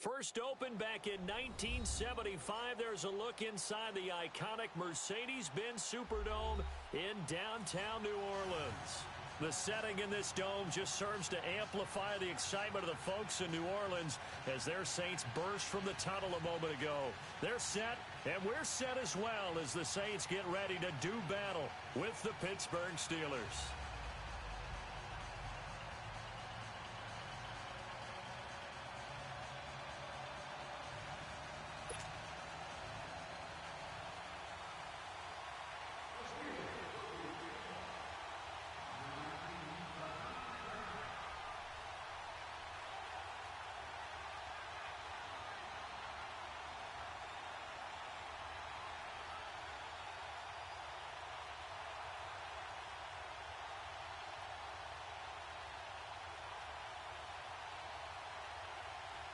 First opened back in 1975, there's a look inside the iconic Mercedes-Benz Superdome in downtown New Orleans. The setting in this dome just serves to amplify the excitement of the folks in New Orleans as their Saints burst from the tunnel a moment ago. They're set, and we're set as well as the Saints get ready to do battle with the Pittsburgh Steelers.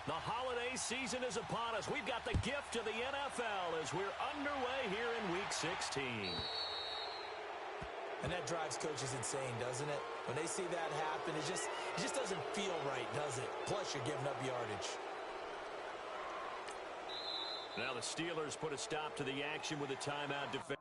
The holiday season is upon us. We've got the gift of the NFL as we're underway here in Week 16. And that drives coaches insane, doesn't it? When they see that happen, it just doesn't feel right, does it? Plus, you're giving up yardage. Now the Steelers put a stop to the action with a timeout defense.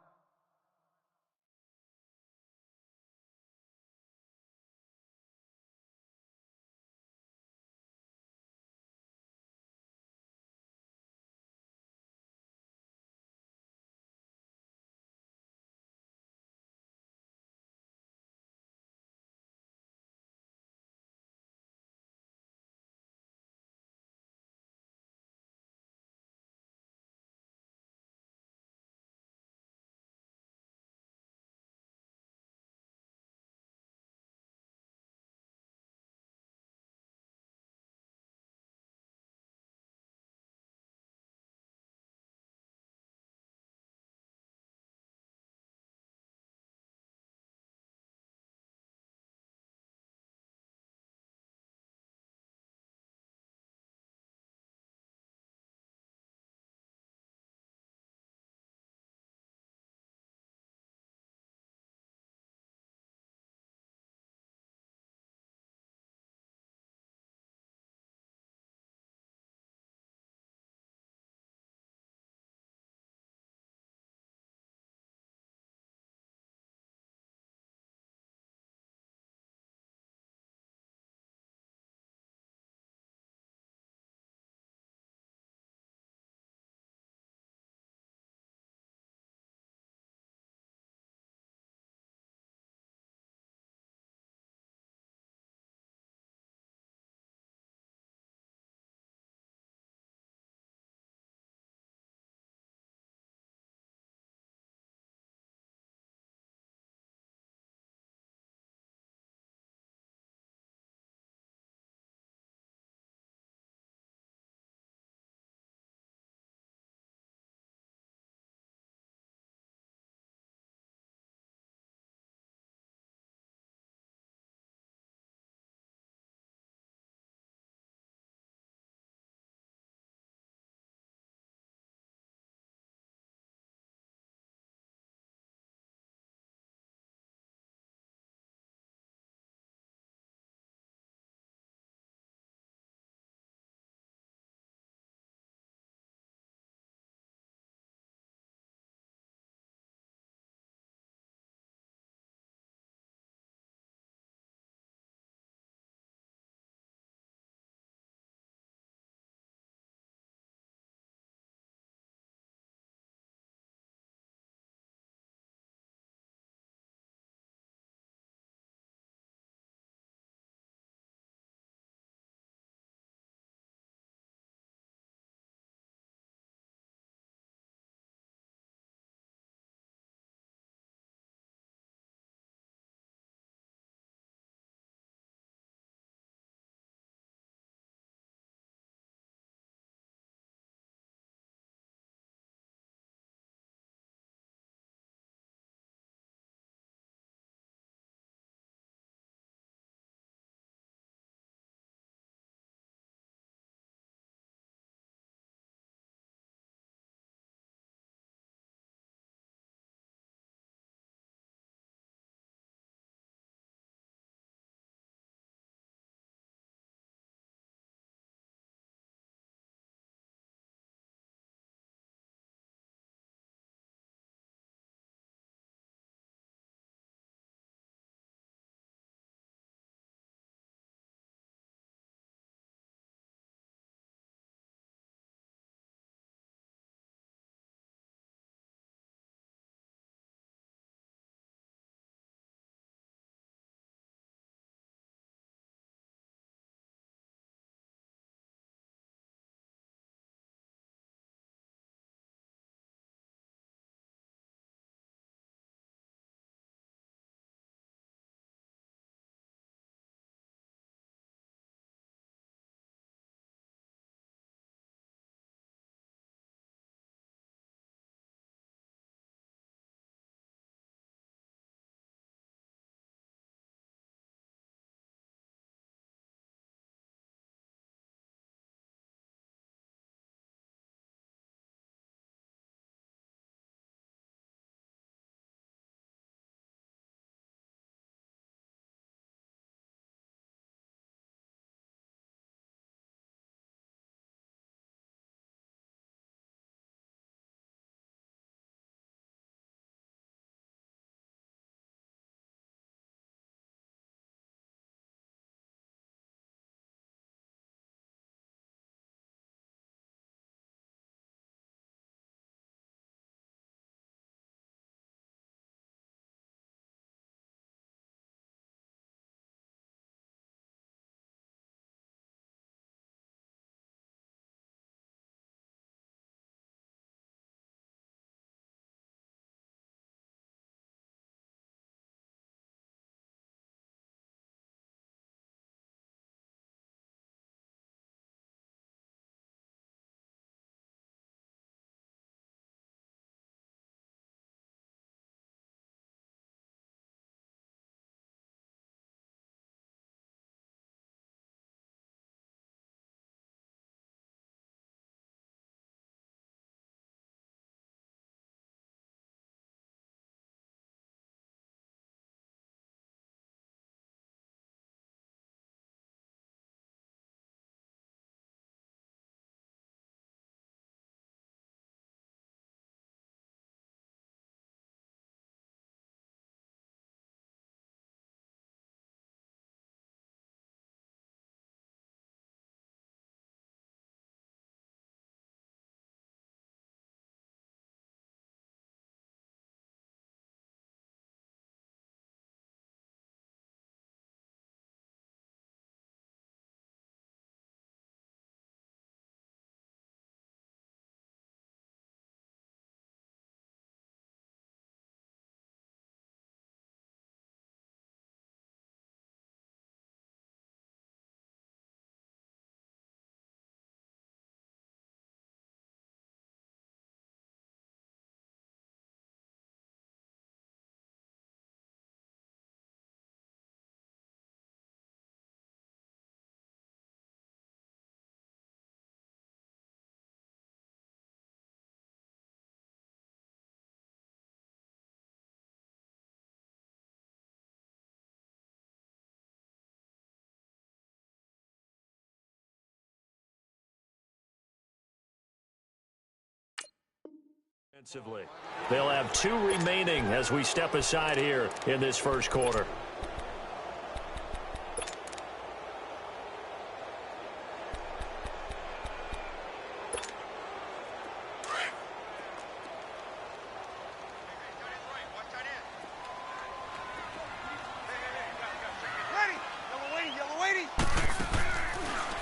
Defensively. They'll have 2 remaining as we step aside here in this first quarter.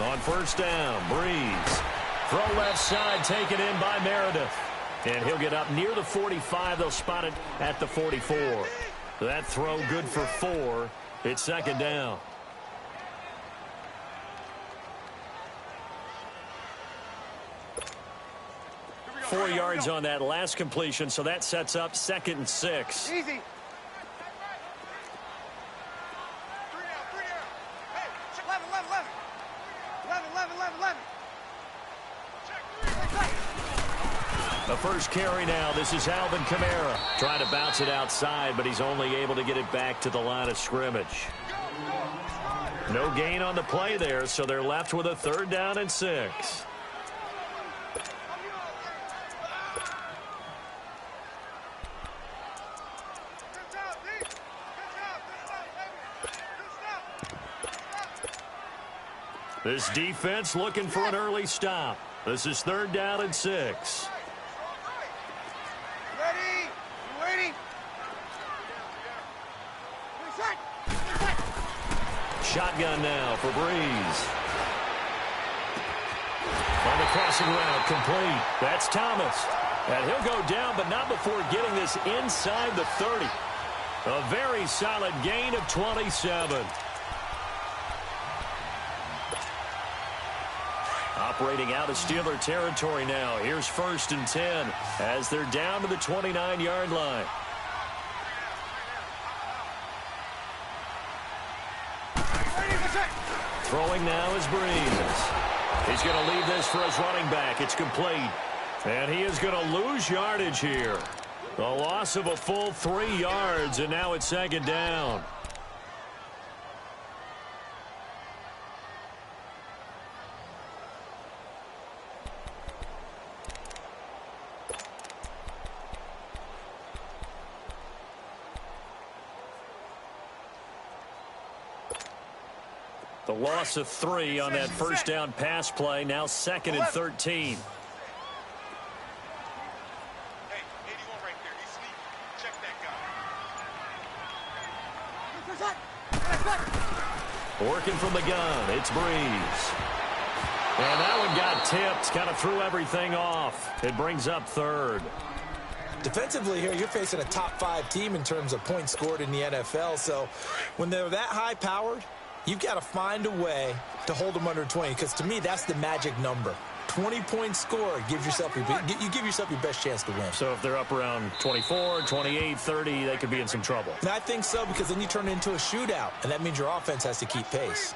On first down, Breeze. Throw left side taken in by Meredith. And he'll get up near the 45. They'll spot it at the 44. That throw good for 4. It's second down. Four yards on that last completion, so that sets up 2nd and 6. Easy. The first carry now. This is Alvin Kamara. Trying to bounce it outside, but he's only able to get it back to the line of scrimmage. No gain on the play there, so they're left with a 3rd down and 6. This defense looking for an early stop. This is 3rd down and 6. Ready? You waiting? Shotgun now for Breeze. On the crossing route, complete. That's Thomas. And he'll go down, but not before getting this inside the 30. A very solid gain of 27. Operating out of Steeler territory now. Here's 1st and 10 as they're down to the 29-yard line. Throwing now is Breeze. He's going to leave this for his running back. It's complete. And he is going to lose yardage here. A loss of a full 3 yards, and now it's 2nd down. The loss of 3 on that first down pass play. Now 2nd and 13. Working from the gun, it's Breeze. And that one got tipped, kind of threw everything off. It brings up 3rd. Defensively here, you're facing a top 5 team in terms of points scored in the NFL. So when they're that high-powered, you've got to find a way to hold them under 20, because to me, that's the magic number. 20 points scored, you give yourself your best chance to win. So if they're up around 24, 28, 30, they could be in some trouble. And I think so, because then you turn it into a shootout, and that means your offense has to keep pace.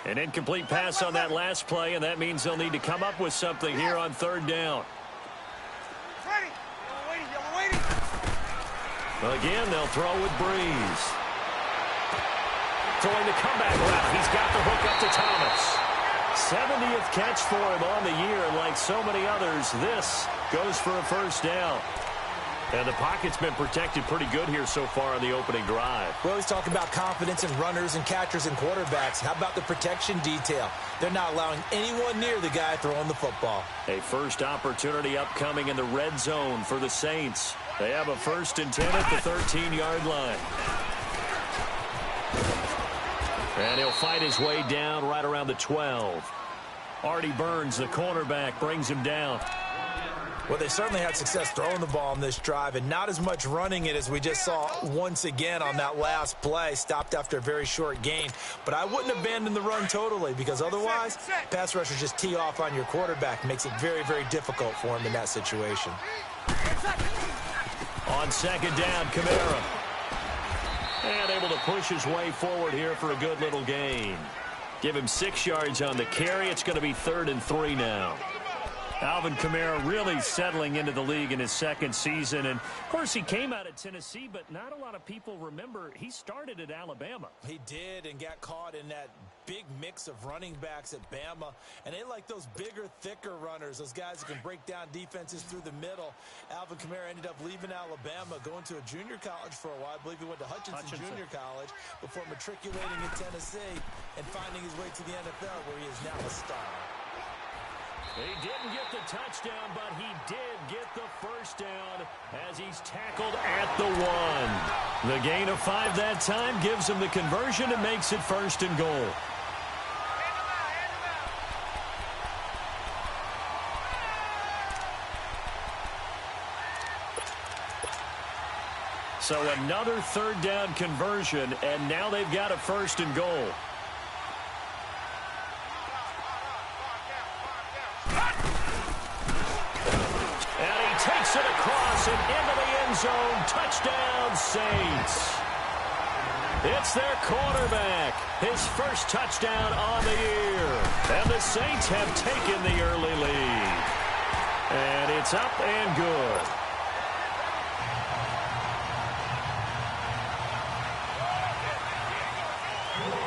An incomplete pass on that last play, and that means they'll need to come up with something here on 3rd down. Again, they'll throw with Breeze. Throwing the comeback route. He's got the hook up to Thomas. 70th catch for him on the year, and like so many others, this goes for a 1st down. And the pocket's been protected pretty good here so far on the opening drive. We always talk about confidence in runners and catchers and quarterbacks. How about the protection detail? They're not allowing anyone near the guy throwing the football. A first opportunity upcoming in the red zone for the Saints. They have a 1st and 10 at the 13-yard line. And he'll fight his way down right around the 12. Artie Burns, the cornerback, brings him down. Well, they certainly had success throwing the ball on this drive, and not as much running it as we just saw once again on that last play. Stopped after a very short gain. But I wouldn't abandon the run totally, because otherwise, pass rushers just tee off on your quarterback. Makes it very, very difficult for him in that situation. On 2nd down, Kamara. And able to push his way forward here for a good little gain. Give him 6 yards on the carry. It's going to be 3rd and 3 now. Alvin Kamara really settling into the league in his second season. And, of course, he came out of Tennessee, but not a lot of people remember he started at Alabama. He did, and got caught in that big mix of running backs at Bama. And they like those bigger, thicker runners, those guys who can break down defenses through the middle. Alvin Kamara ended up leaving Alabama, going to a junior college for a while. I believe he went to Hutchinson Junior College before matriculating in Tennessee and finding his way to the NFL, where he is now a star. He didn't get the touchdown, but he did get the first down as he's tackled at the 1. The gain of 5 that time gives him the conversion and makes it 1st and goal. So another 3rd down conversion, and now they've got a 1st and goal. Takes it across and into the end zone. Touchdown, Saints. It's their quarterback. His first touchdown on the year. And the Saints have taken the early lead. And it's up and good.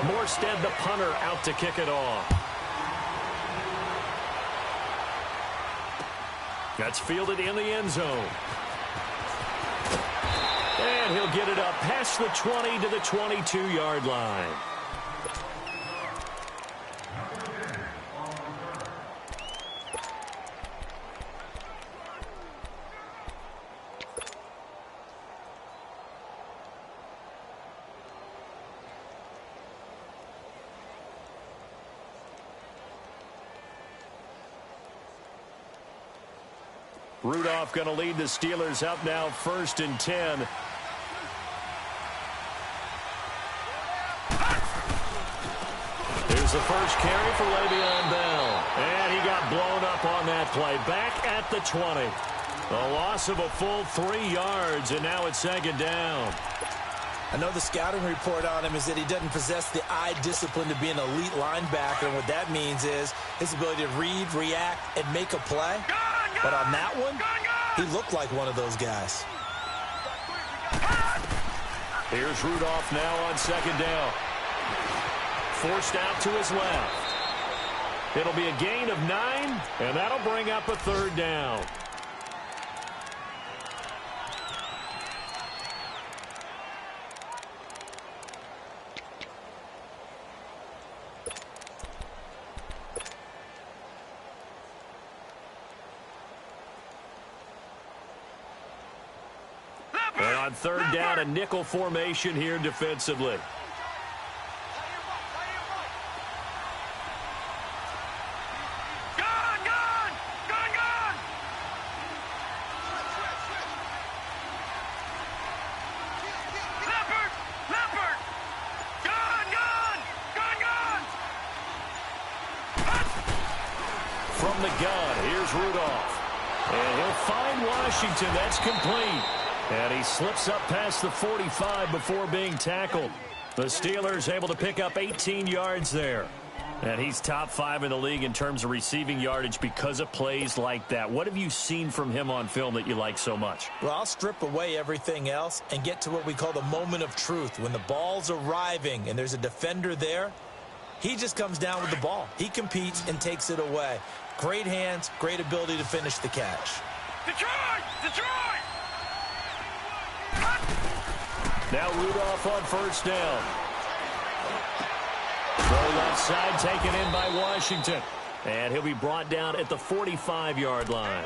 Morstead, the punter, out to kick it off. That's fielded in the end zone. And he'll get it up past the 20 to the 22-yard line. Rudolph going to lead the Steelers up now, 1st and 10. Here's the first carry for Le'Veon Bell. And he got blown up on that play. Back at the 20. A loss of a full 3 yards, and now it's 2nd down. I know the scouting report on him is that he doesn't possess the eye discipline to be an elite linebacker. And what that means is his ability to read, react, and make a play. But on that one, he looked like one of those guys. Here's Rudolph now on 2nd down. Forced out to his left. It'll be a gain of 9, and that'll bring up a 3rd down. And on 3rd down, a nickel formation here defensively. From the gun, here's Rudolph. And he'll find Washington. That's complete. And he slips up past the 45 before being tackled. The Steelers able to pick up 18 yards there. And he's top 5 in the league in terms of receiving yardage because of plays like that. What have you seen from him on film that you like so much? Well, I'll strip away everything else and get to what we call the moment of truth. When the ball's arriving and there's a defender there, he just comes down with the ball. He competes and takes it away. Great hands, great ability to finish the catch. Detroit! Detroit! Now Rudolph on 1st down. Throw left side taken in by Washington. And he'll be brought down at the 45-yard line.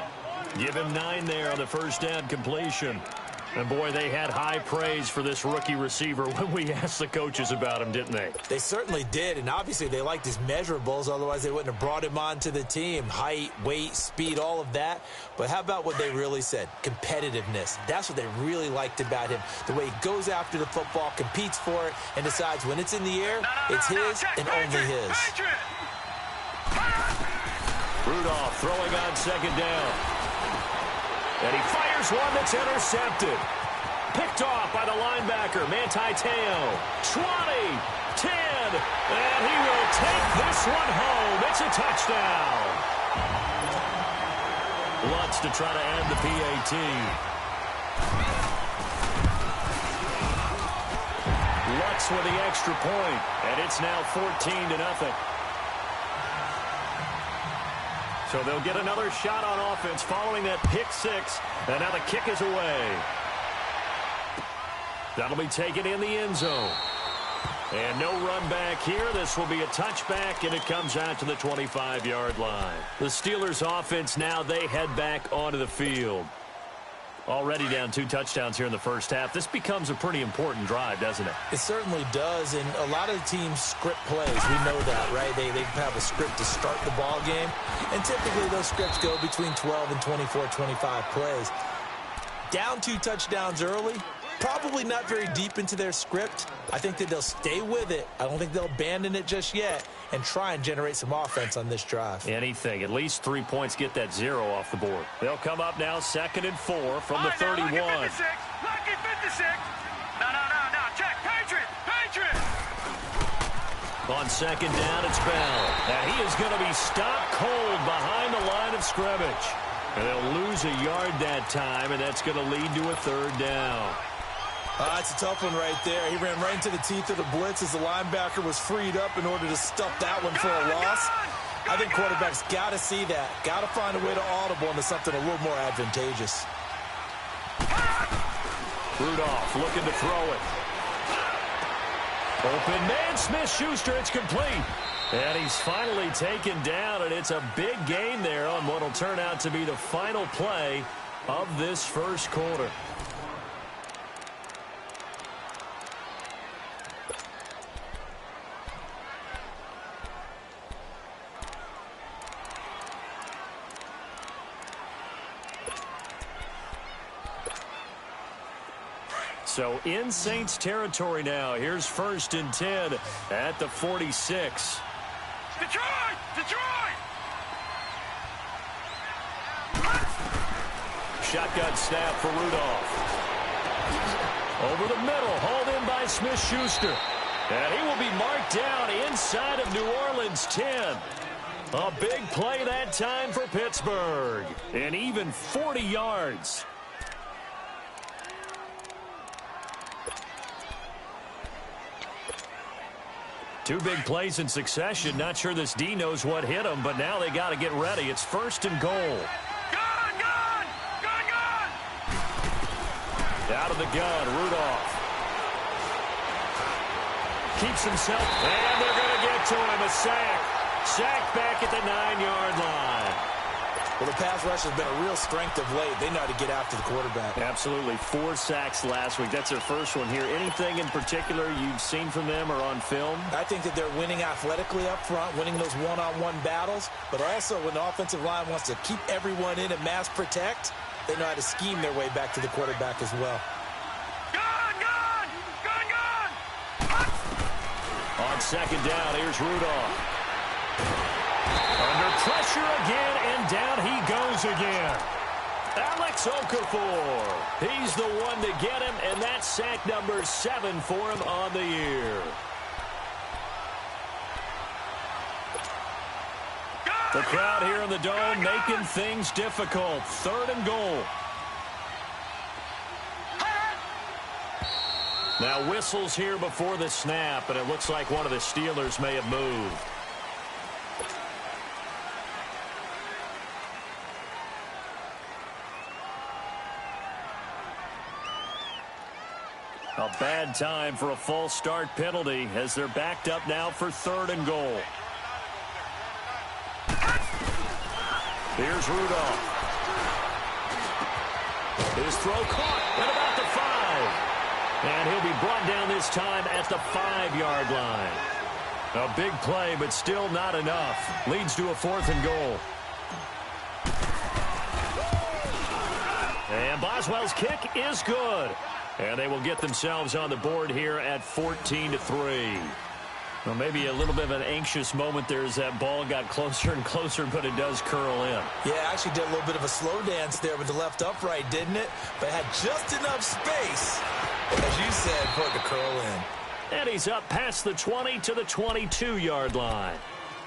Give him 9 there on the 1st down completion. And, boy, they had high praise for this rookie receiver when we asked the coaches about him, didn't they? They certainly did, and obviously they liked his measurables. Otherwise, they wouldn't have brought him onto the team. Height, weight, speed, all of that. But how about what they really said? Competitiveness. That's what they really liked about him. The way he goes after the football, competes for it, and decides when it's in the air, it's his and only his. Rudolph throwing on 2nd down. And he fires one that's intercepted. Picked off by the linebacker, Manti Te'o. 20, 10, and he will take this one home. It's a touchdown. Lutz to try to end the PAT. Lutz with the extra point, and it's now 14-0. So they'll get another shot on offense following that pick six, and now the kick is away. That'll be taken in the end zone. And no run back here. This will be a touchback, and it comes out to the 25-yard line. The Steelers' offense now, they head back onto the field. Already down 2 touchdowns here in the first half. This becomes a pretty important drive, doesn't it? It certainly does, and a lot of the teams script plays. We know that, right? They have a script to start the ball game, and typically those scripts go between 12 and 24, 25 plays. Down 2 touchdowns early, probably not very deep into their script. I think that they'll stay with it. I don't think they'll abandon it just yet and try and generate some offense on this drive. Anything. At least 3 points get that 0 off the board. They'll come up now 2nd and 4 from the 31. Lucky 56. Lucky 56. No. Check. Patriot. On 2nd down, it's Bell. Now he is going to be stopped cold behind the line of scrimmage. And they'll lose a yard that time, and that's going to lead to a 3rd down. It's a tough one right there. He ran right into the teeth of the blitz as the linebacker was freed up in order to stuff that one for a loss. I think quarterbacks got to see that. Got to find a way to audible into something a little more advantageous. Rudolph looking to throw it. Open man, Smith-Schuster, it's complete. And he's finally taken down, and it's a big gain there on what will turn out to be the final play of this first quarter. So in Saints territory now. Here's 1st and 10 at the 46. Detroit! Shotgun snap for Rudolph. Over the middle, hauled in by Smith-Schuster. And he will be marked down inside of New Orleans 10. A big play that time for Pittsburgh. And even 40 yards. Two big plays in succession. Not sure this D knows what hit him, but now they got to get ready. It's 1st and goal. Gun! Out of the gun, Rudolph. Keeps himself, and they're going to get to him. A sack. Sack back at the 9-yard line. Well, the pass rush has been a real strength of late. They know how to get after the quarterback. Absolutely. 4 sacks last week. That's their first one here. Anything in particular you've seen from them or on film? I think that they're winning athletically up front, winning those one-on-one battles, but also when the offensive line wants to keep everyone in and mass protect, they know how to scheme their way back to the quarterback as well. Gun! On 2nd down, here's Rudolph. Under pressure again, and down he goes again. Alex Okafor. He's the one to get him, and that's sack number 7 for him on the year. The crowd here in the Dome making things difficult. 3rd and goal. Now whistles here before the snap, and it looks like one of the Steelers may have moved. A bad time for a false start penalty as they're backed up now for 3rd and goal. Here's Rudolph. His throw caught at about the 5. And he'll be brought down this time at the 5-yard line. A big play, but still not enough. Leads to a 4th and goal. And Boswell's kick is good. And they will get themselves on the board here at 14-3. Well, maybe a little bit of an anxious moment there as that ball got closer and closer, but it does curl in. Yeah, actually did a little bit of a slow dance there with the left upright, didn't it? But had just enough space, as you said, for it to curl in. And he's up past the 20 to the 22-yard line.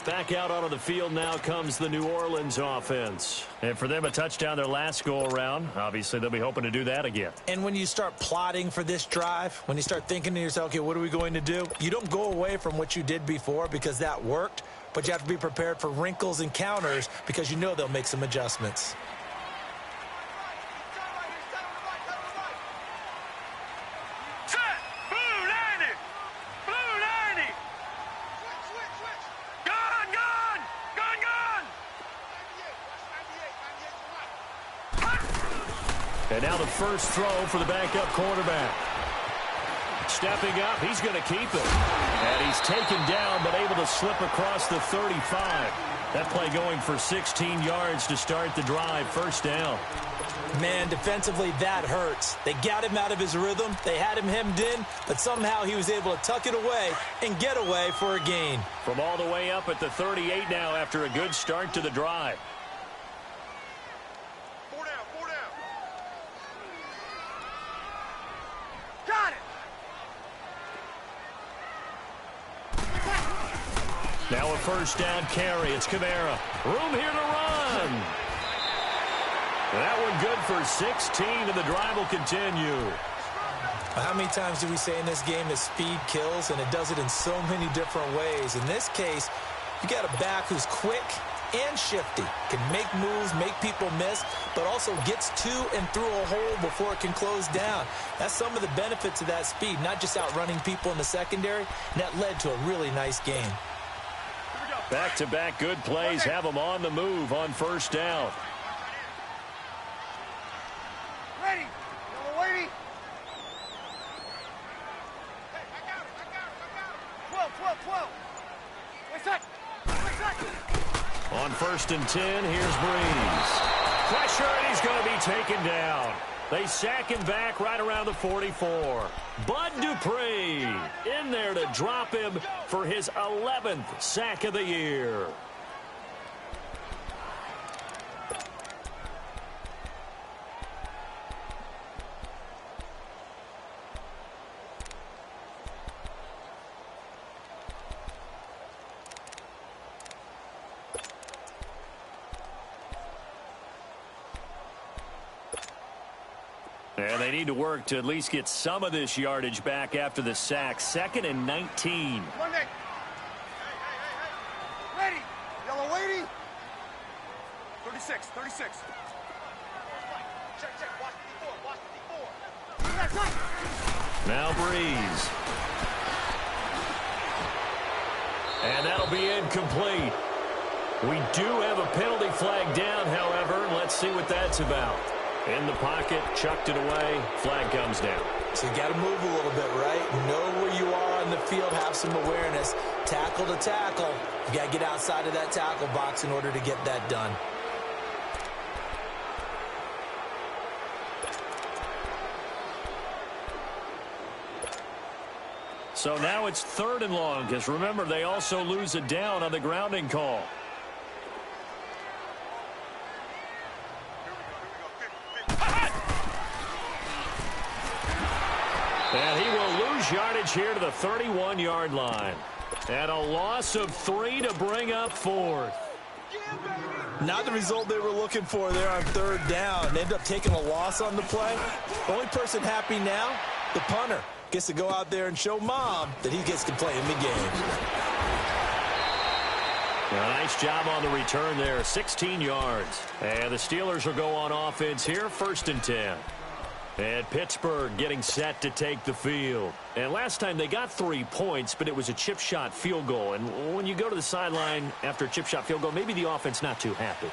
Back out onto the field now comes the New Orleans offense. And for them, a touchdown their last go-around. Obviously, they'll be hoping to do that again. And when you start plotting for this drive, when you start thinking to yourself, okay, what are we going to do? You don't go away from what you did before because that worked, but you have to be prepared for wrinkles and counters because you know they'll make some adjustments. And now the first throw for the backup quarterback. Stepping up, he's going to keep it. And he's taken down, but able to slip across the 35. That play going for 16 yards to start the drive. First down. Man, defensively, that hurts. They got him out of his rhythm. They had him hemmed in, but somehow he was able to tuck it away and get away for a gain. From all the way up at the 38 now after a good start to the drive. Now a first down carry. It's Kamara. Room here to run. That one good for 16, and the drive will continue. How many times do we say in this game that speed kills, and it does it in so many different ways? In this case, you got a back who's quick and shifty, can make moves, make people miss, but also gets to and through a hole before it can close down. That's some of the benefits of that speed, not just outrunning people in the secondary, and that led to a really nice game. Back-to-back good plays have them on the move on first down. Ready. Waiting. Hey, I got it. 12. Wait a second. On first and 10, here's Breeze. Pressure, and he's going to be taken down. They sack him back right around the 44. Bud Dupree in there to drop him for his 11th sack of the year. And they need to work to at least get some of this yardage back after the sack. 2nd and 19. One neck. Hey. Ready. Yellow waiting. 36. Check. Watch the D4. Now Breeze. And that'll be incomplete. We do have a penalty flag down, however. Let's see what that's about. In the pocket, chucked it away, flag comes down. So you got to move a little bit, right? Know where you are on the field, have some awareness. Tackle to tackle. You got to get outside of that tackle box in order to get that done. So now it's 3rd and long, because remember, they also lose it down on the grounding call. And he will lose yardage here to the 31-yard line. And a loss of 3 to bring up 4th. Not the result they were looking for there on 3rd down. They end up taking a loss on the play. The only person happy now, the punter, gets to go out there and show Mom that he gets to play in the game. A nice job on the return there, 16 yards. And the Steelers will go on offense here, 1st and 10. And Pittsburgh getting set to take the field. And last time they got 3 points, but it was a chip shot field goal. And when you go to the sideline after a chip shot field goal, maybe the offense not too happy.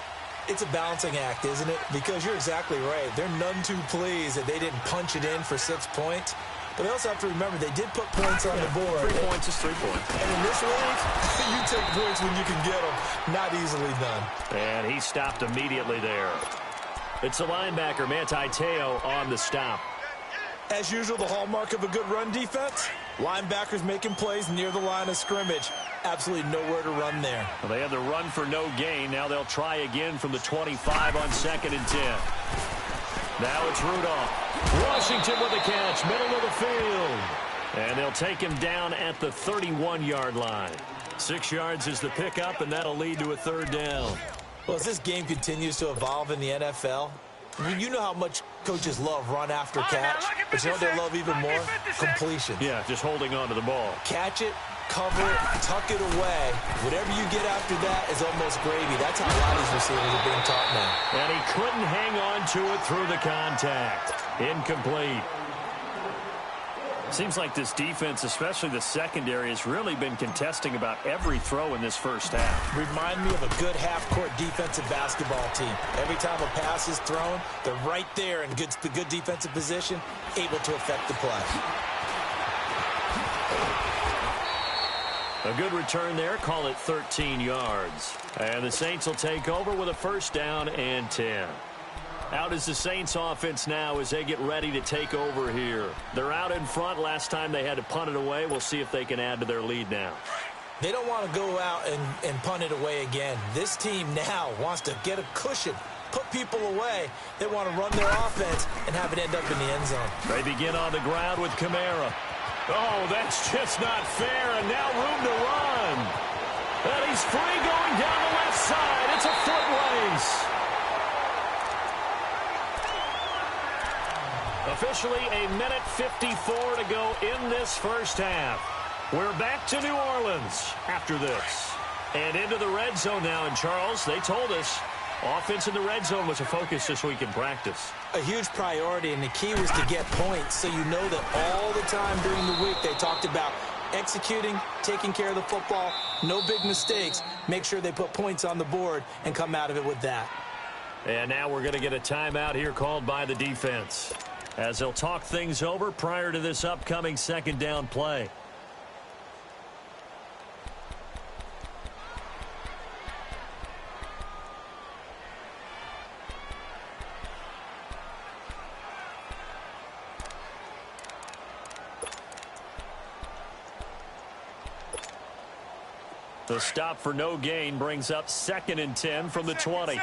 It's a balancing act, isn't it? Because you're exactly right. They're none too pleased that they didn't punch it in for 6 points. But they also have to remember they did put points on the board. 3 points is 3 points. And in this league, you take points when you can get them. Not easily done. And he stopped immediately there. It's the linebacker, Manti Te'o, on the stop. As usual, the hallmark of a good run defense, linebackers making plays near the line of scrimmage. Absolutely nowhere to run there. Well, they had the run for no gain. Now they'll try again from the 25 on 2nd and 10. Now it's Rudolph. Washington with the catch, middle of the field. And they'll take him down at the 31-yard line. 6 yards is the pickup, and that'll lead to a third down. Well, as this game continues to evolve in the NFL, I mean, you know how much coaches love run after catch, but you know what they love even more? Completion. Yeah, just holding on to the ball. Catch it, cover it, tuck it away. Whatever you get after that is almost gravy. That's how a lot of these receivers are being taught now. And he couldn't hang on to it through the contact. Incomplete. Seems like this defense, especially the secondary, has really been contesting about every throw in this first half. Remind me of a good half-court defensive basketball team. Every time a pass is thrown, they're right there in good defensive position, able to affect the play. A good return there. Call it 13 yards. And the Saints will take over with a first down and 10. Out is the Saints offense now as they get ready to take over here. They're out in front. Last time they had to punt it away. We'll see if they can add to their lead now. They don't want to go out and punt it away again. This team now wants to get a cushion, put people away. They want to run their offense and have it end up in the end zone. They begin on the ground with Kamara. Oh, that's just not fair, and now room to run. And he's free going down the left side. It's a foot race. Officially a minute 54 to go in this first half. We're back to New Orleans after this. And into the red zone now. And Charles, they told us offense in the red zone was a focus this week in practice. A huge priority, and the key was to get points. So you know that all the time during the week they talked about executing, taking care of the football, no big mistakes. Make sure they put points on the board and come out of it with that. And now we're going to get a timeout here called by the defense, as they'll talk things over prior to this upcoming second down play. The stop for no gain brings up 2nd and 10 from the 20.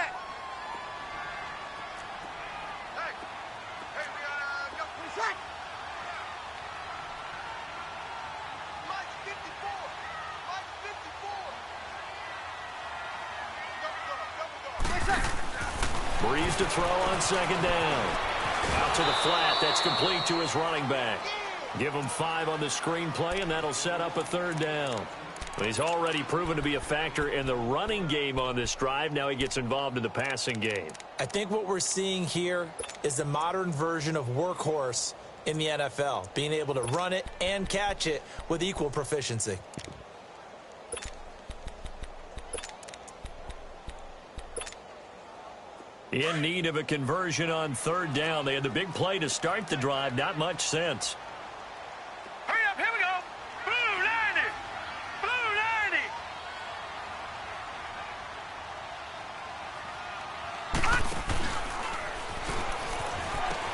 Breeze to throw on 2nd down. Out to the flat. That's complete to his running back. Give him 5 on the screenplay, and that'll set up a 3rd down. He's already proven to be a factor in the running game on this drive. Now he gets involved in the passing game. I think what we're seeing here is the modern version of workhorse in the NFL, being able to run it and catch it with equal proficiency. In need of a conversion on 3rd down. They had the big play to start the drive. Not much sense. Hurry up, here we go. Blue 90. Blue 90.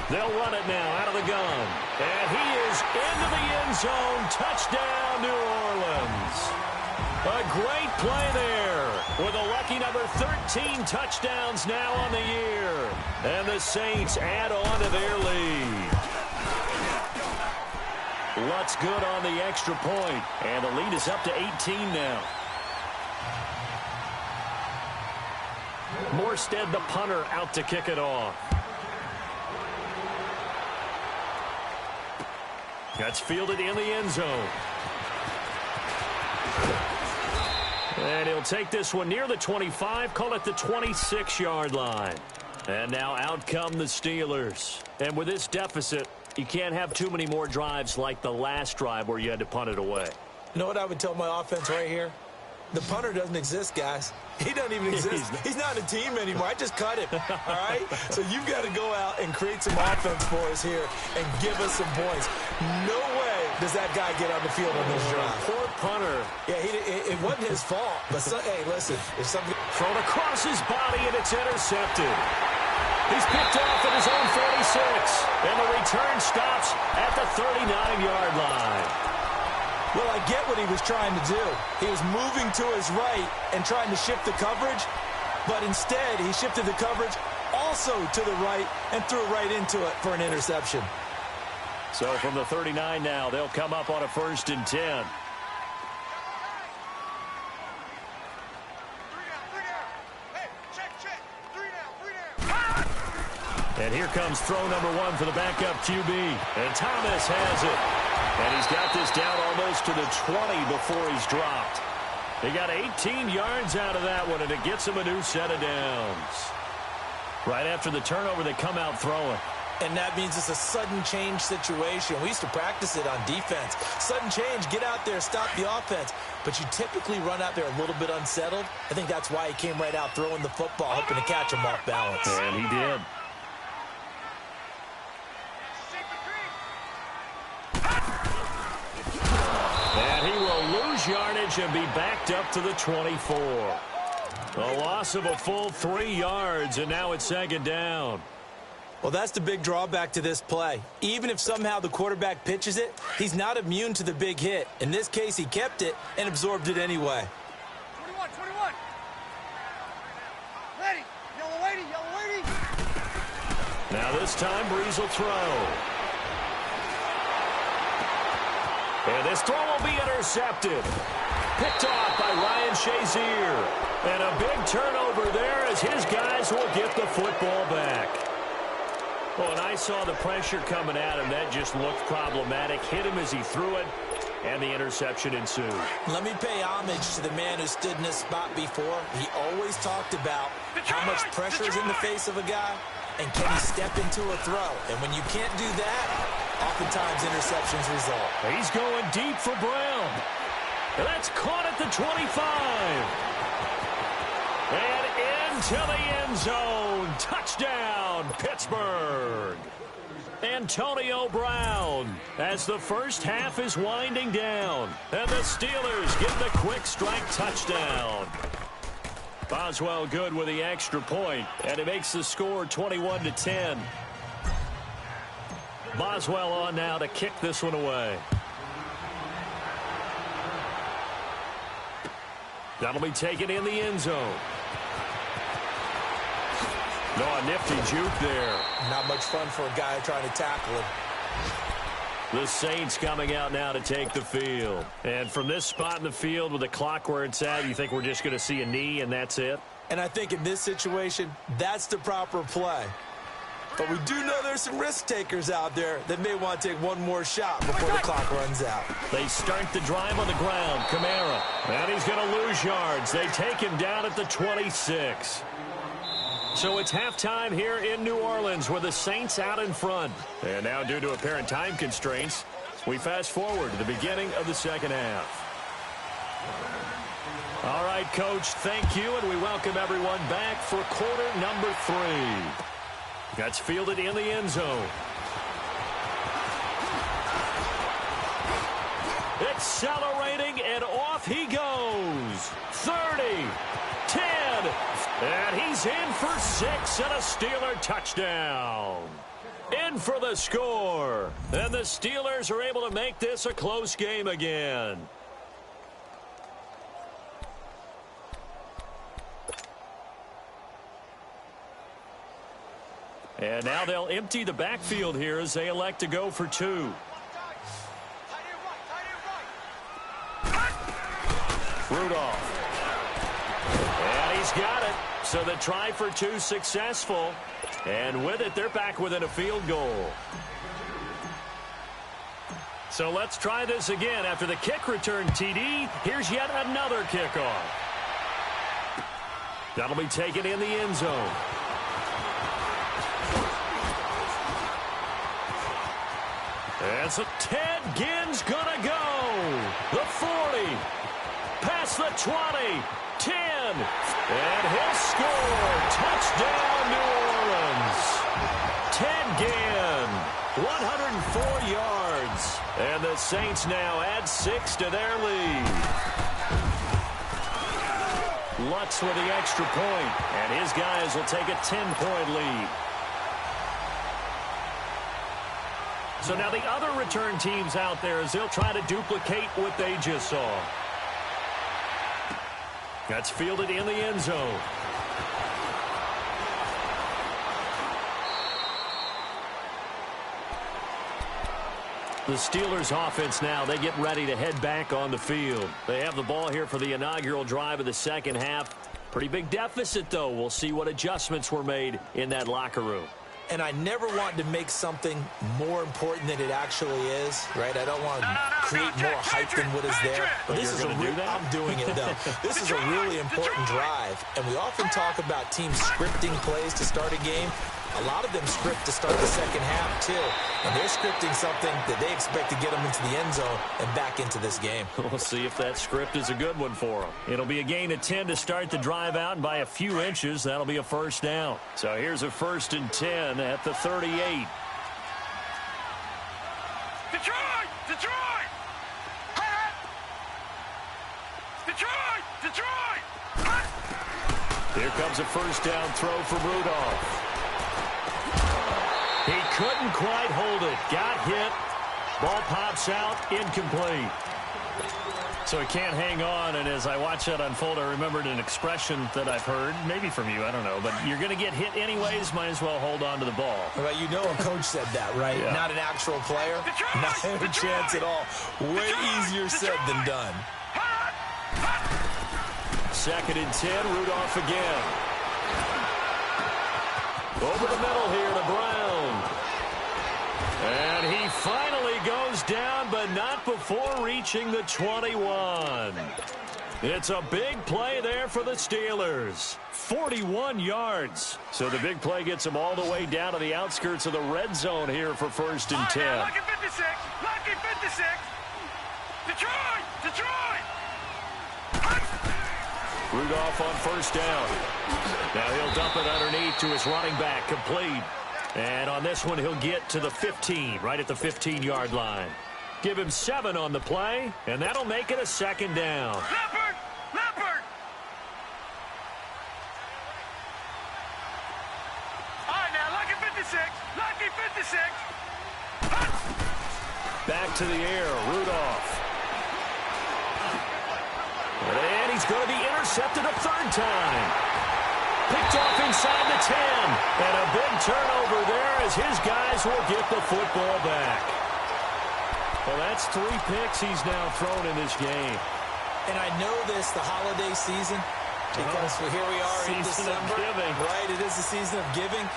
They'll run it now out of the gun. And he is into the end zone. Touchdown, New Orleans. A great play there with a lucky number 13 touchdowns now on the year. And the Saints add on to their lead. Lutz good on the extra point. And the lead is up to 18 now. Morstead, the punter, out to kick it off. That's fielded in the end zone. And he'll take this one near the 25, call it the 26-yard line. And now out come the Steelers. And with this deficit, you can't have too many more drives like the last drive where you had to punt it away. You know what I would tell my offense right here? The punter doesn't exist, guys. He doesn't even exist. He's not a team anymore. I just cut him, all right? So you've got to go out and create some offense for us here and give us some points. No way does that guy get on the field on this drive. Poor punter. Yeah, it wasn't his fault. But, hey, listen, if something... Thrown across his body, and it's intercepted. He's picked off at his own 46. And the return stops at the 39-yard line. Well, I get what he was trying to do. He was moving to his right and trying to shift the coverage, but instead he shifted the coverage also to the right and threw right into it for an interception. So from the 39 now, they'll come up on a 1st and 10. And here comes throw number 1 for the backup QB. And Thomas has it. And he's got this down almost to the 20 before he's dropped. He got 18 yards out of that one, and it gets him a new set of downs. Right after the turnover, they come out throwing. And that means it's a sudden change situation. We used to practice it on defense. Sudden change, get out there, stop the offense. But you typically run out there a little bit unsettled. I think that's why he came right out throwing the football, hoping to catch him off balance. And he did. And he will lose yardage and be backed up to the 24. A loss of a full 3 yards, and now it's second down. Well, that's the big drawback to this play. Even if somehow the quarterback pitches it, he's not immune to the big hit. In this case, he kept it and absorbed it anyway. 21. Ready. Yellow lady. Now this time, Breeze will throw. And this throw will be intercepted. Picked off by Ryan Shazier. And a big turnover there as his guys will get the football back. Well, and I saw the pressure coming at him. That just looked problematic. Hit him as he threw it, and the interception ensued. Let me pay homage to the man who stood in this spot before. He always talked about how much pressure is in the face of a guy, and can he step into a throw. And when you can't do that, oftentimes interceptions result. He's going deep for Brown. And that's caught at the 25. And into the end zone. Touchdown, Pittsburgh. Antonio Brown as the first half is winding down. And the Steelers get the quick strike touchdown. Boswell good with the extra point, and it makes the score 21-10. Boswell on now to kick this one away. That'll be taken in the end zone. No, a nifty juke there. Not much fun for a guy trying to tackle him. The Saints coming out now to take the field. And from this spot in the field with the clock where it's at, you think we're just going to see a knee and that's it? And I think in this situation, that's the proper play. But we do know there's some risk takers out there that may want to take one more shot before the clock runs out. They start the drive on the ground. Kamara. And he's going to lose yards. They take him down at the 26. So it's halftime here in New Orleans with the Saints out in front. And now due to apparent time constraints, we fast forward to the beginning of the second half. All right, Coach, thank you, and we welcome everyone back for quarter number 3. That's fielded in the end zone. Accelerating, and off he goes. 30, 10, and he's in for 6 and a Steeler touchdown. In for the score. And the Steelers are able to make this a close game again. And now they'll empty the backfield here as they elect to go for 2. Rudolph. And he's got it. So the try for 2 successful. And with it, they're back within a field goal. So let's try this again. After the kick return TD, here's yet another kickoff. That'll be taken in the end zone. And so Ted Ginn's gonna go. The 40. Past the 20. 10. And he'll score. Touchdown, New Orleans. Ted Ginn. 104 yards. And the Saints now add 6 to their lead. Lutz with the extra point. And his guys will take a 10-point lead. So now the other return teams out there as they'll try to duplicate what they just saw. That's fielded in the end zone. The Steelers offense now, they get ready to head back on the field. They have the ball here for the inaugural drive of the second half. Pretty big deficit, though. We'll see what adjustments were made in that locker room. and I never want to make something more important than it actually is, right? I don't want to create more hype than what is there. But this is I'm doing it, though. This is a really important drive, and we often talk about teams scripting plays to start a game. A lot of them script to start the second half, too. And they're scripting something that they expect to get them into the end zone and back into this game. We'll see if that script is a good one for them. It'll be a gain of 10 to start the drive out, and by a few inches, that'll be a first down. So here's a 1st and 10 at the 38. Detroit! Detroit! Detroit! Detroit! Here comes a first down throw for Rudolph. He couldn't quite hold it. Got hit. Ball pops out. Incomplete. So he can't hang on, and as I watch that unfold, I remembered an expression that I've heard, maybe from you, I don't know, but you're going to get hit anyways, might as well hold on to the ball. Well, you know a coach said that, right? Yeah. Not an actual player. Not a chance at all. Way easier said than done. 2nd and 10, Rudolph again. Over the middle here to Brown. And he finally goes down, but not before reaching the 21. It's a big play there for the Steelers. 41 yards. So the big play gets them all the way down to the outskirts of the red zone here for 1st and 10. Lucky 56. Lucky 56. Detroit! Detroit! Rudolph on 1st down. Now he'll dump it underneath to his running back, complete. And on this one, he'll get to the 15, right at the 15-yard line. Give him 7 on the play, and that'll make it a 2nd down. Leopard! Leopard! All right, now, lucky 56. Lucky 56. Back to the air, Rudolph. And he's going to be intercepted a 3rd time. Picked off inside the 10. And a big turnover there as his guys will get the football back. Well, that's 3 picks he's now thrown in this game. And I know this, the holiday season, because here we are in December. Right, it is the season of giving.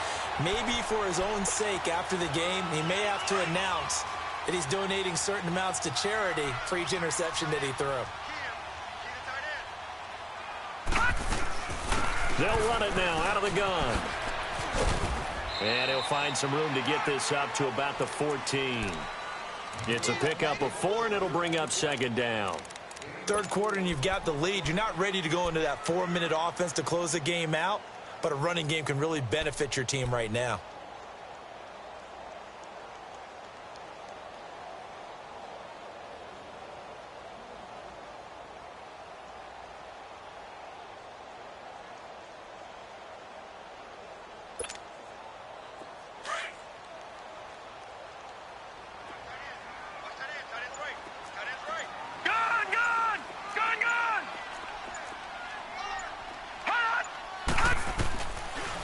Maybe for his own sake after the game, he may have to announce that he's donating certain amounts to charity for each interception that he threw. They'll run it now out of the gun. And he'll find some room to get this up to about the 14. It's a pickup of 4, and it'll bring up 2nd down. 3rd quarter, and you've got the lead. You're not ready to go into that 4-minute offense to close the game out, but a running game can really benefit your team right now.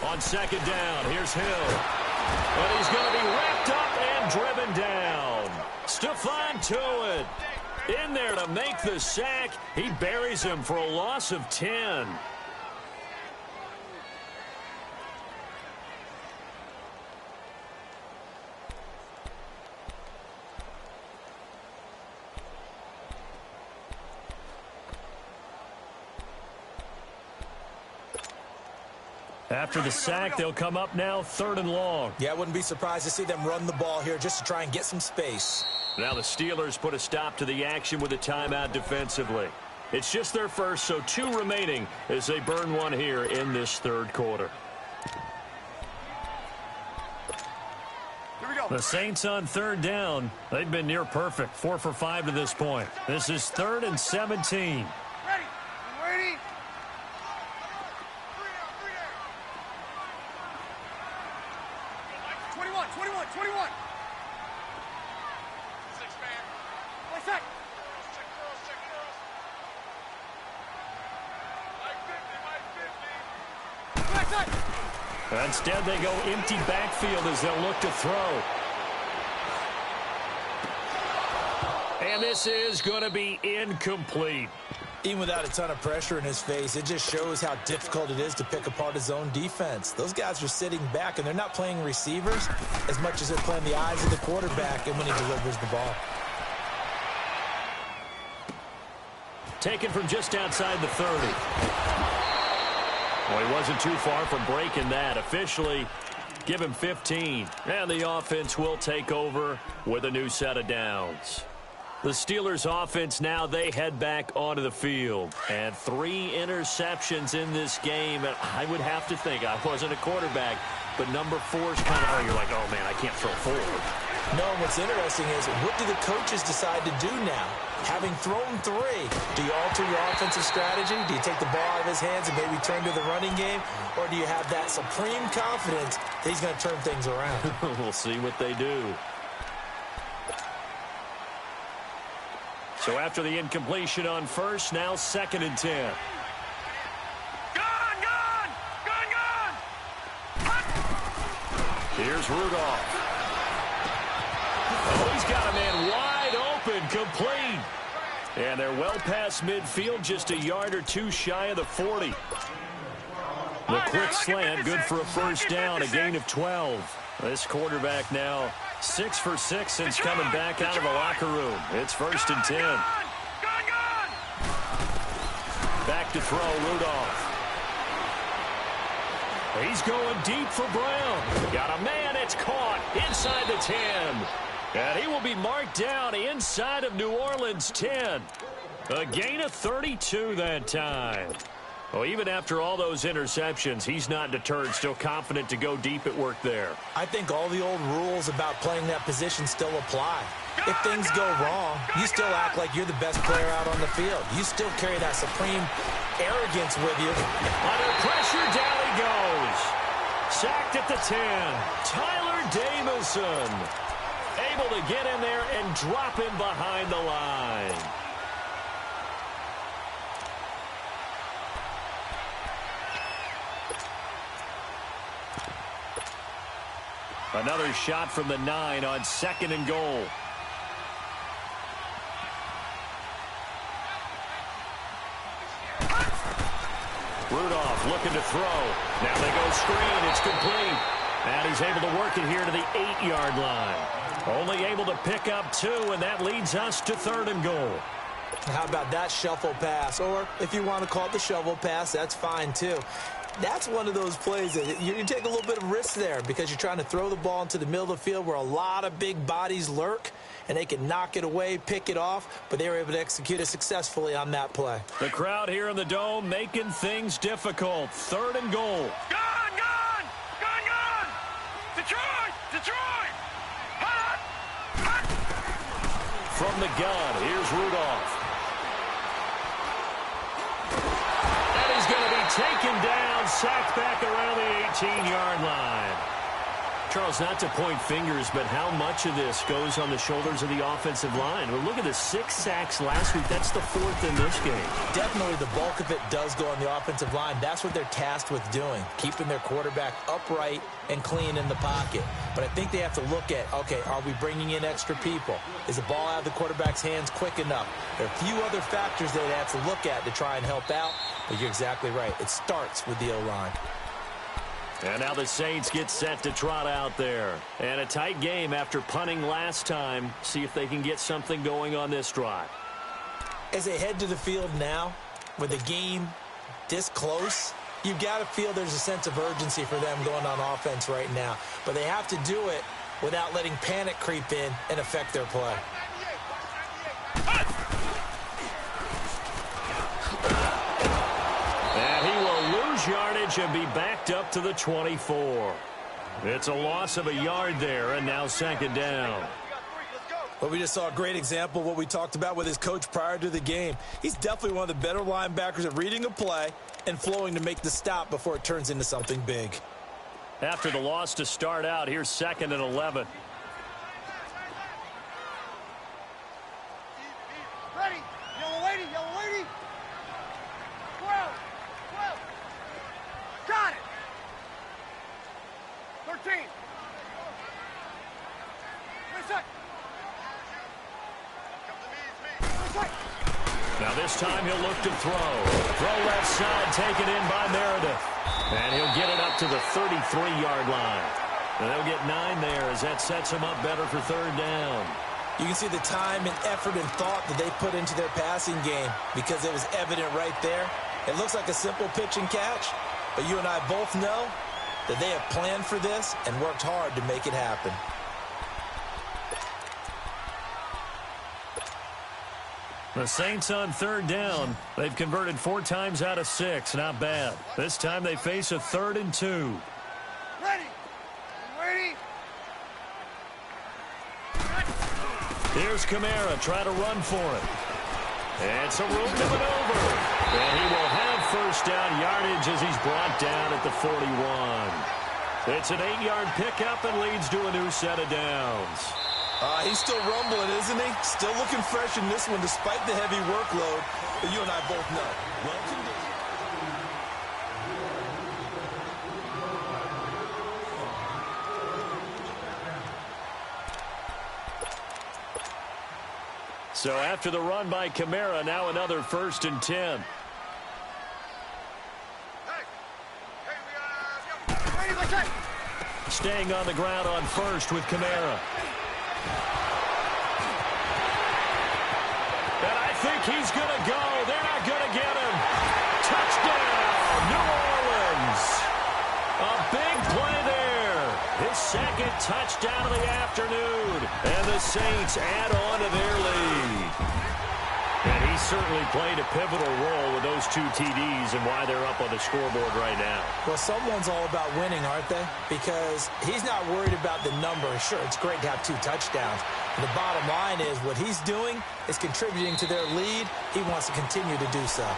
On 2nd down, here's Hill. And he's going to be wrapped up and driven down. Stephon Tuitt in there to make the sack. He buries him for a loss of 10. After the sack, they'll come up now 3rd and long. Yeah, I wouldn't be surprised to see them run the ball here just to try and get some space. Now the Steelers put a stop to the action with a timeout defensively. It's just their first, so 2 remaining as they burn one here in this 3rd quarter. Here we go. The Saints on 3rd down. They've been near perfect, 4 for 5 to this point. This is 3rd and 17. Ready. I'm ready. 21. 21. 6 man. Play set. Check girls. Mike 50. Instead, they go empty backfield as they'll look to throw. And this is going to be incomplete. Even without a ton of pressure in his face, it just shows how difficult it is to pick apart his own defense. Those guys are sitting back, and they're not playing receivers as much as they're playing the eyes of the quarterback and when he delivers the ball. Taken from just outside the 30. Well, he wasn't too far from breaking that. Officially, give him 15. And the offense will take over with a new set of downs. The Steelers offense now, they head back onto the field. And 3 interceptions in this game. And I would have to think, I wasn't a quarterback, but number 4 is kind of, oh, you're like, oh, man, I can't throw forward. No, what's interesting is, what do the coaches decide to do now? Having thrown 3, do you alter your offensive strategy? Do you take the ball out of his hands and maybe turn to the running game? Or do you have that supreme confidence that he's going to turn things around? We'll see what they do. So after the incompletion on first, now 2nd and 10. Here's Rudolph. Oh, he's got a man wide open, complete. And they're well past midfield, just a yard or 2 shy of the 40. The quick slant, good for a first down, a gain of 12. This quarterback now 6 for 6 since coming back out of the locker room. It's 1st and 10. Back to throw, Rudolph. He's going deep for Brown. Got a man, it's caught inside the 10. And he will be marked down inside of New Orleans 10. A gain of 32 that time. Well, even after all those interceptions, he's not deterred, still confident to go deep at work there. I think all the old rules about playing that position still apply. If things go wrong, you still act like you're the best player out on the field. You still carry that supreme arrogance with you. Under pressure, down he goes. Sacked at the 10. Tyler Jamison able to get in there and drop him behind the line. Another shot from the 9 on 2nd and goal. Rudolph looking to throw. Now they go screen. It's complete. And he's able to work it here to the 8-yard line. Only able to pick up 2, and that leads us to 3rd and goal. How about that shuffle pass? Or if you want to call it the shovel pass, that's fine too. That's one of those plays that you take a little bit of risk there because you're trying to throw the ball into the middle of the field where a lot of big bodies lurk, and they can knock it away, pick it off, but they were able to execute it successfully on that play. The crowd here in the Dome making things difficult. 3rd and goal. Gone! Detroit! Hot! From the gun, here's Rudolph. And he's going to be taken down, sacked back around the 18-yard line. Charles, not to point fingers, but how much of this goes on the shoulders of the offensive line? Well, look at the 6 sacks last week. That's the 4th in this game. Definitely the bulk of it does go on the offensive line. That's what they're tasked with doing, keeping their quarterback upright and clean in the pocket. But I think they have to look at, okay, are we bringing in extra people? Is the ball out of the quarterback's hands quick enough? There are a few other factors they'd have to look at to try and help out, but you're exactly right. It starts with the O-line. And now the Saints get set to trot out there. And a tight game after punting last time. See if they can get something going on this drive. As they head to the field now, with the game this close, you've got to feel there's a sense of urgency for them going on offense right now. But they have to do it without letting panic creep in and affect their play. And he will lose yardage and be backed up to the 24. It's a loss of a yard there, and now 2nd down. Well, we just saw a great example of what we talked about with his coach prior to the game. He's definitely one of the better linebackers at reading a play and flowing to make the stop before it turns into something big. After the loss to start out, here's 2nd and 11. Ready, yellow lady, 12, got it, 13, Now this time he'll look to throw. Throw left side, taken in by Meredith. And he'll get it up to the 33-yard line. And they'll get 9 there as that sets him up better for third down. You can see the time and effort and thought that they put into their passing game because it was evident right there. It looks like a simple pitch and catch, but you and I both know that they have planned for this and worked hard to make it happen. The Saints on third down. They've converted 4 times out of 6. Not bad. This time they face a 3rd and 2. Ready. Ready. Here's Kamara. Try to run for it. It's a room to maneuver. And he will have first down yardage as he's brought down at the 41. It's an 8-yard pickup and leads to a new set of downs. He's still rumbling, isn't he? Still looking fresh in this one despite the heavy workload. But you and I both know. So after the run by Kamara, now another 1st and 10. Staying on the ground on first with Kamara. And I think he's going to go. They're not going to get him. Touchdown, New Orleans. A big play there. His 2nd touchdown of the afternoon. And the Saints add on to their lead. And he certainly played a pivotal role with those 2 TDs and why they're up on the scoreboard right now. Well, someone's all about winning, aren't they? Because he's not worried about the number. Sure, it's great to have 2 touchdowns. The bottom line is what he's doing is contributing to their lead. He wants to continue to do so.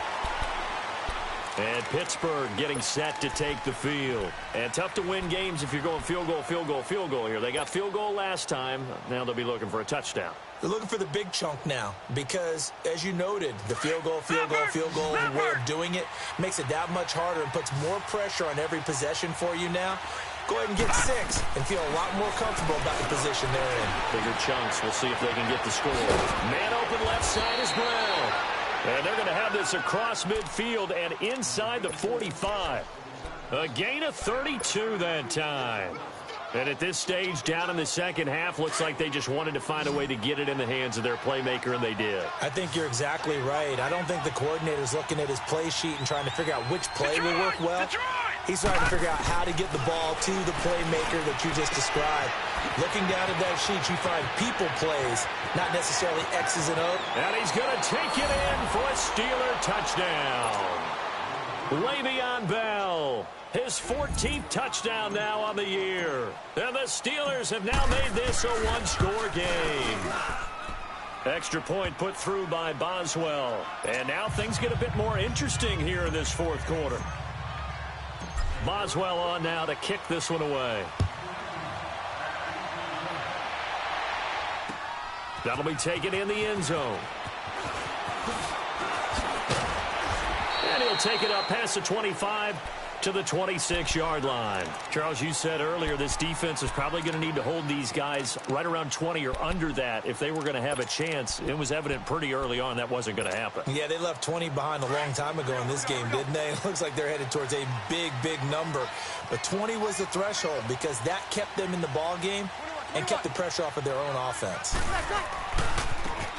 And Pittsburgh getting set to take the field. And tough to win games if you're going field goal, field goal, field goal here. They got field goal last time. Now they'll be looking for a touchdown. They're looking for the big chunk now because, as you noted, the field goal way of doing it makes it that much harder and puts more pressure on every possession for you now. Go ahead and get 6 and feel a lot more comfortable about the position they're in. Bigger chunks. We'll see if they can get the score. Man open left side is Brown. And they're going to have this across midfield and inside the 45. A gain of 32 that time. And at this stage, down in the second half, looks like they just wanted to find a way to get it in the hands of their playmaker, and they did. I think you're exactly right. I don't think the coordinator's looking at his play sheet and trying to figure out which play will work well. He's trying to figure out how to get the ball to the playmaker that you just described. Looking down at that sheet, you find people plays, not necessarily X's and O's. And he's going to take it in for a Steeler touchdown. Le'Veon Bell, his 14th touchdown now on the year. And the Steelers have now made this a 1-score game. Extra point put through by Boswell. And now things get a bit more interesting here in this 4th quarter. Boswell on now to kick this one away. That'll be taken in the end zone. And he'll take it up past the 25 to the 26-yard line. Charles, you said earlier this defense is probably going to need to hold these guys right around 20 or under that if they were going to have a chance. It was evident pretty early on that wasn't going to happen. Yeah, they left 20 behind a long time ago in this game, didn't they? It looks like they're headed towards a big, big number. But 20 was the threshold because that kept them in the ball game and kept the pressure off of their own offense.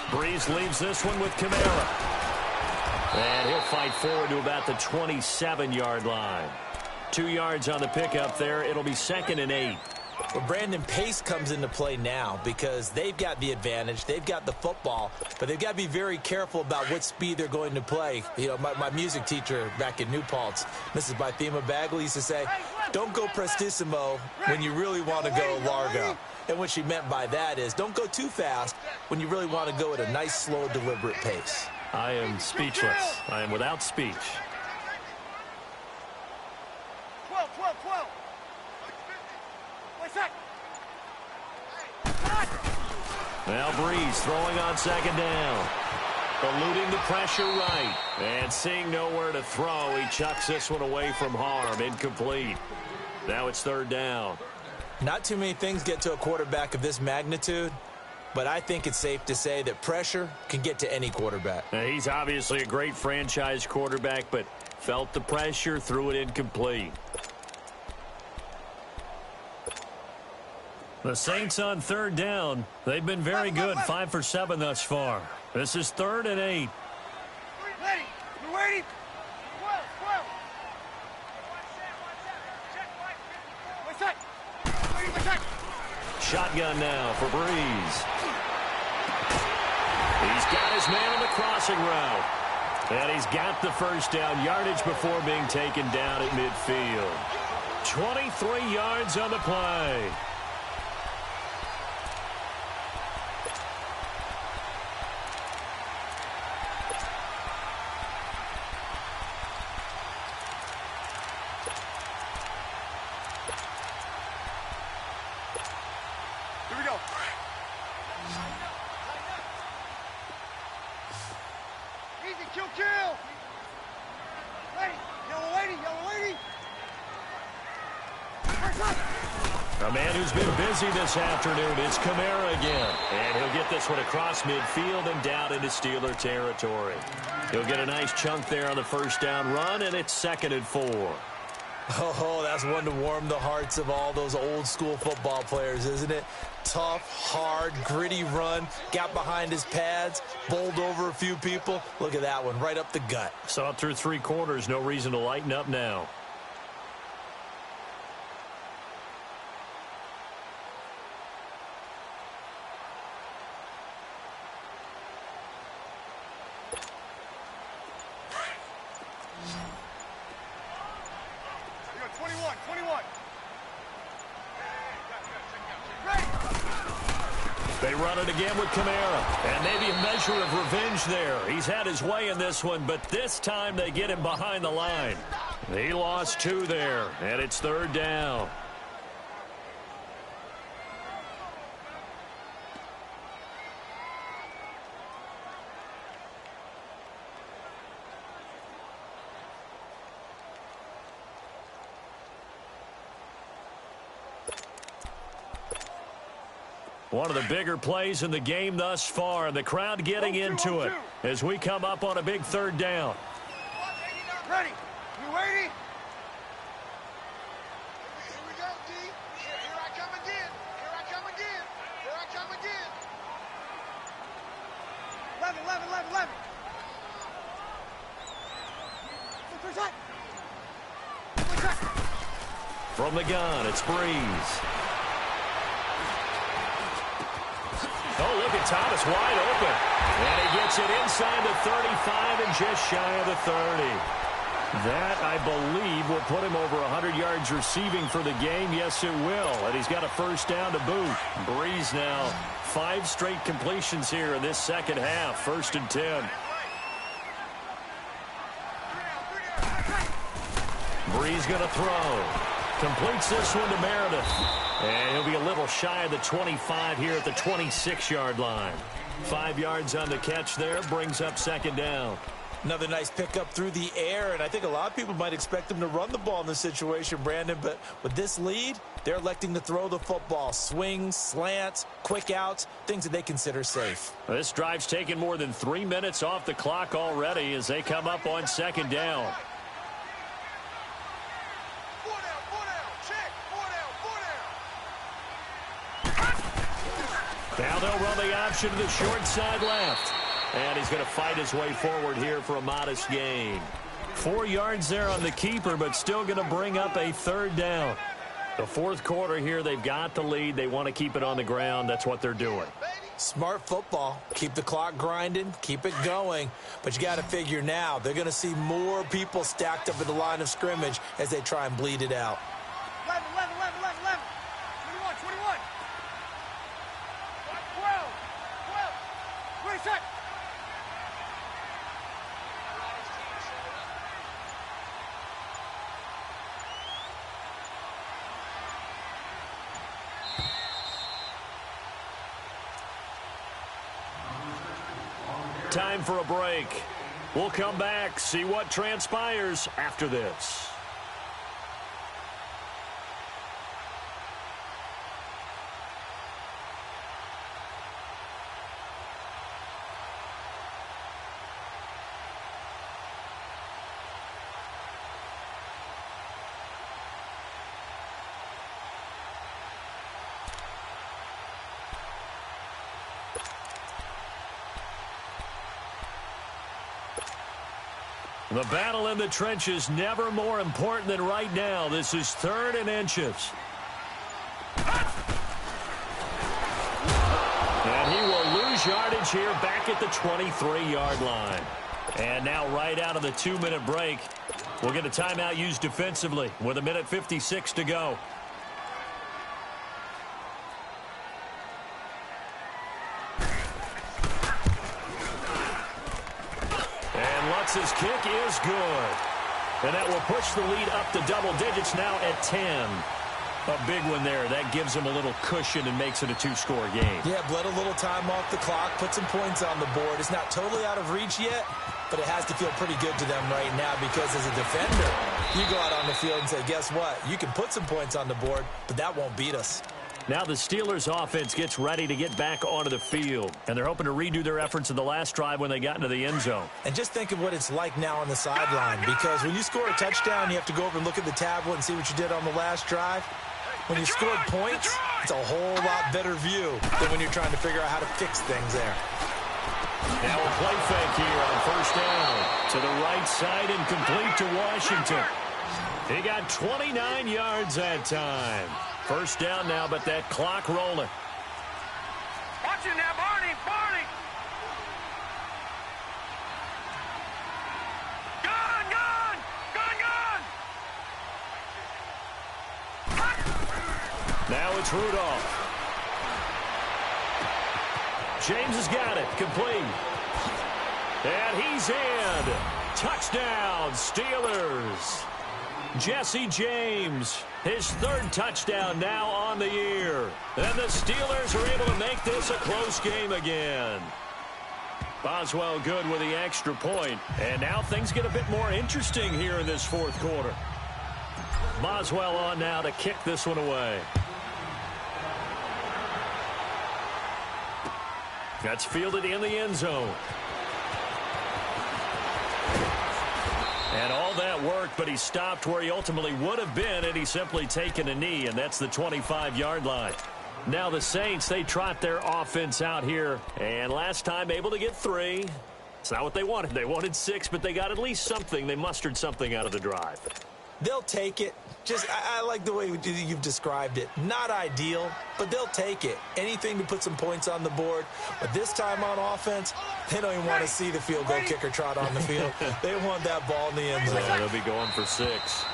Breeze leaves this one with Kamara. And he'll fight forward to about the 27-yard line. 2 yards on the pickup there. It'll be 2nd and 8. Well, Brandon, pace comes into play now because they've got the advantage. They've got the football, but they've got to be very careful about what speed they're going to play. You know, my music teacher back in New Paltz, Mrs. Bythema Bagley, used to say, don't go prestissimo when you really want to go largo. And what she meant by that is don't go too fast when you really want to go at a nice, slow, deliberate pace. I am speechless. I am without speech. 12. Now Breeze throwing on 2nd down. Eluding the pressure right. And seeing nowhere to throw, he chucks this one away from harm. Incomplete. Now it's 3rd down. Not too many things get to a quarterback of this magnitude but I think it's safe to say that pressure can get to any quarterback. Now, he's obviously a great franchise quarterback, but felt the pressure, threw it incomplete. The Saints on third down. They've been very good, 5 for 7 thus far. This is 3rd and 8. Ready. You ready? 12. What's that? What's that? Shotgun now for Breeze. He's got his man on the crossing route. And he's got the first down yardage before being taken down at midfield. 23 yards on the play. Here we go. Easy, kill. Ready. Yellow lady. A man who's been busy this afternoon. It's Kamara again. And he'll get this one across midfield and down into Steeler territory. He'll get a nice chunk there on the first down run, and it's 2nd and 4. Oh, that's one to warm the hearts of all those old school football players, isn't it? Tough, hard, gritty run, got behind his pads, bowled over a few people. Look at that one, right up the gut. Saw it through 3 quarters, no reason to lighten up now. You got 21. They run it again with Kamara. And maybe a measure of revenge there. He's had his way in this one, but this time they get him behind the line. He lost 2 there, and it's 3rd down. One of the bigger plays in the game thus far, and the crowd getting into it as we come up on a big 3rd down. Ready. You ready? Here we go, D. Here I come again. 11. What's that? From the gun, it's Breeze. Oh, look at Thomas wide open. And he gets it inside the 35 and just shy of the 30. That, I believe, will put him over 100 yards receiving for the game. Yes, it will. And he's got a first down to boot. Breeze now 5 straight completions here in this second half. 1st and 10. Breeze going to throw. Completes this one to Meredith. And he'll be a little shy of the 25 here at the 26-yard line. 5 yards on the catch there. Brings up 2nd down. Another nice pickup through the air, and I think a lot of people might expect him to run the ball in this situation, Brandon, but with this lead, they're electing to throw the football. Swings, slants, quick outs, things that they consider safe. This drive's taken more than 3 minutes off the clock already as they come up on 2nd down. Now they'll run the option to the short side left. And he's going to fight his way forward here for a modest gain. 4 yards there on the keeper, but still going to bring up a 3rd down. The 4th quarter here, they've got the lead. They want to keep it on the ground. That's what they're doing. Smart football. Keep the clock grinding. Keep it going. But you got to figure now, they're going to see more people stacked up at the line of scrimmage as they try and bleed it out. 11. 21. 12. Wait a sec. Time for a break. We'll come back, see what transpires after this. The battle in the trenches never more important than right now. This is 3rd and inches. And he will lose yardage here back at the 23-yard line. And now right out of the 2-minute break, we'll get a timeout used defensively with 1:56 to go. And Lutz's kick is good. And that will push the lead up to double digits now at 10. A big one there. That gives him a little cushion and makes it a 2-score game. Yeah, bled a little time off the clock, put some points on the board. It's not totally out of reach yet, but it has to feel pretty good to them right now because as a defender, you go out on the field and say, guess what? You can put some points on the board, but that won't beat us. Now the Steelers offense gets ready to get back onto the field, and they're hoping to redo their efforts in the last drive when they got into the end zone. And just think of what it's like now on the sideline, because when you score a touchdown, you have to go over and look at the tablet and see what you did on the last drive. When you scored points, it's a whole lot better view than when you're trying to figure out how to fix things there. Now a play fake here on 1st down. To the right side and complete to Washington. He got 29 yards that time. 1st down now, but that clock rolling. Watch it now, Barney! Barney! Gone! Gone! Gone! Gone! Now it's Rudolph. James has got it. Complete. And he's in. Touchdown, Steelers. Jesse James, his 3rd touchdown now on the year. And the Steelers are able to make this a close game again. Boswell good with the extra point. And now things get a bit more interesting here in this 4th quarter. Boswell on now to kick this one away. That's fielded in the end zone. And all that worked, but he stopped where he ultimately would have been had he simply taken a knee, and that's the 25-yard line. Now the Saints, they trot their offense out here, and last time able to get 3. It's not what they wanted. They wanted 6, but they got at least something. They mustered something out of the drive. They'll take it. I like the way you've described it. Not ideal, but they'll take it. Anything to put some points on the board. But this time on offense, they don't even want to see the field goal kicker trot on the field. They want that ball in the end zone. They'll be going for 6.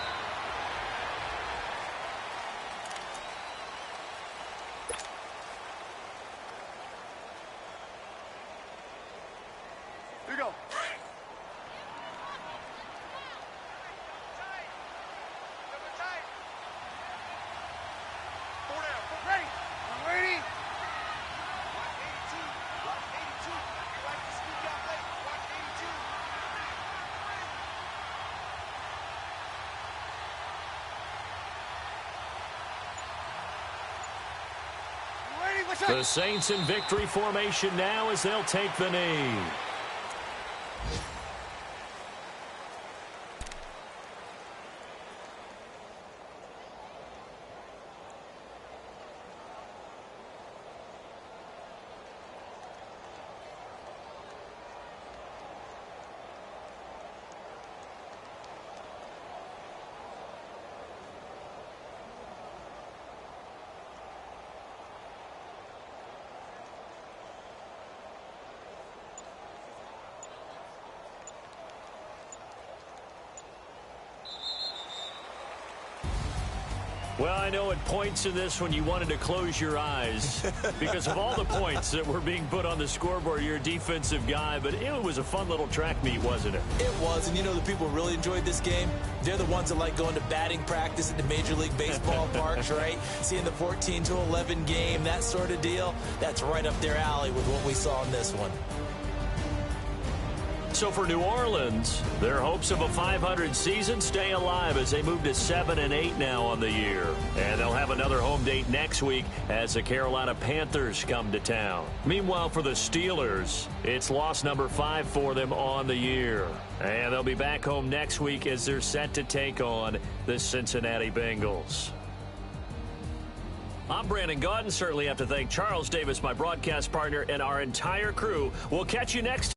Here we go. Ready. I'm ready. Watch 82. Watch 82. You like to sneak out late. Watch 82. You ready? What's up? The Saints in victory formation now as they'll take the knee. Well, I know at points in this when you wanted to close your eyes because of all the points that were being put on the scoreboard. You're a defensive guy, but it was a fun little track meet, wasn't it? It was, and you know the people who really enjoyed this game? They're the ones that like going to batting practice at the Major League Baseball parks, right? Seeing the 14-11 game, that sort of deal. That's right up their alley with what we saw in this one. So for New Orleans, their hopes of a 500 season stay alive as they move to 7-8 now on the year. And they'll have another home date next week as the Carolina Panthers come to town. Meanwhile, for the Steelers, it's loss number 5 for them on the year. And they'll be back home next week as they're set to take on the Cincinnati Bengals. I'm Brandon Gaudin. Certainly have to thank Charles Davis, my broadcast partner, and our entire crew. We'll catch you next